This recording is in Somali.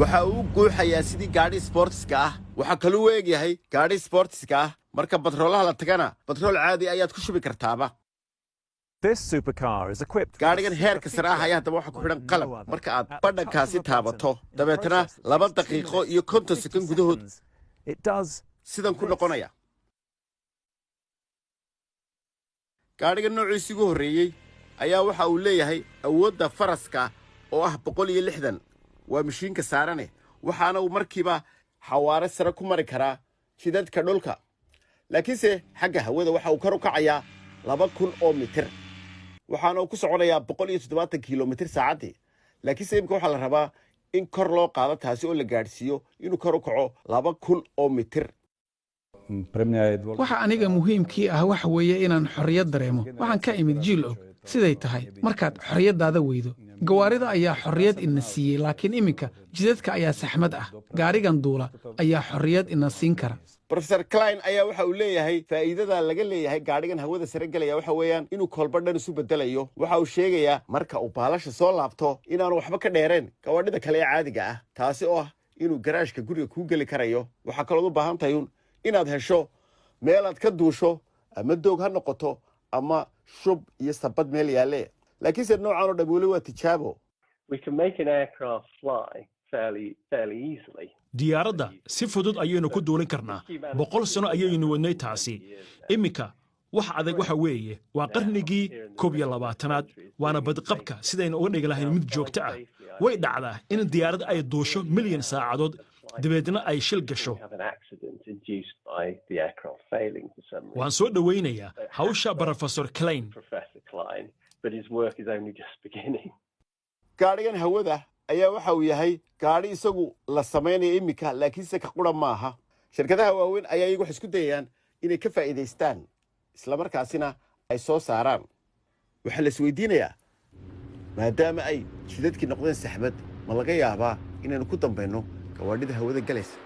waxa uu guuxayaa sidii gaadhi sportska ah waxa kale uu eegyahay gaadhi sportska ah marka batroolaha la tagana batrool caadi ayaad ku shubi kartaaba gaadhigan heerka sare ah ayaa haddaba waxa ku xidhan qalab marka aad badhankaasi taabato dabeetana 2 daqiiqo iyo 50 sekund gudahood sidan ku noqonaya gaadhigan noociisii ugu horreeyey ayaa waxa uu leeyahay awoodda faraska oo ah 160 waa mashiinka saarane waxaana uu markiiba xawaare sare ku mari karaa jidadka dhulka laakiinse xagga hawada waxa uu kor u kacayaa 2000 oo mitir waxaana uu ku soconayaa 170 kilomitir saacadii laakiinse imika waxa la rabaa in kor loo qaado taasi oo la gaadhsiiyo inuu kor u kaco 2000 oo mitir waxa aniga muhiimkii ah waxa weeye inaan xorriyad dareemo waxaan ka imid jiil og siday tahay markaad xorriyaddaada weydo gawaarida ayaa xorriyad ina siiyey laakiin iminka jidadka ayaa saxmad ah gaarigan duula ayaa xorriyad ina siin kara Professor Klein ayaa waxa uu leeyahay faa'iidada laga leeyahay gaadhigan hawada sare galaya waxa weeyaan inuu kolba dhan isu bedelayo waxa uu sheegayaa marka uu baalasha soo laabto inaanu waxba ka dheereen gawaadhida kale ee caadiga ah taasi oo ah inuu garaashka guriga ku gali karayo waxa kale oo u baahan tahay inaad hesho meel aad ka duusho ama doog ha noqoto ama shub iyo sabad meel yaale laakiin se noocan oo dhabuule waa tijaabo we can make an aircraft fly fairly easily diyaaradda si fudud ayaynu ku duulin karnaa 100 sano ayaynu wadnay taasi iminka wax adag waxa weeye waa qarnigii 21aad waana badqabka sidaynu uga dhigi lahayn mid joogto ah way dhacdaa in diyaaradda ay duusho milyan saacadood dabeedna ay shil gasho waan soo dhawaynayaa hawsha Professor Klein gaadhigan hawada ayaa waxa uu yahay gaadhi isagu la samaynayo imika laakiinse ka qura maaha shirkadaha waaweyn ayaa iyagu wax isku dayayaan inay ka faa'iidaystaan isla markaasina ay soo saaraan waxa la isweydiinayaa maadaama ay jidadkii noqdeen saxmad ma laga yaabaa inaynu ku dambayno gawaadhida hawada galaysa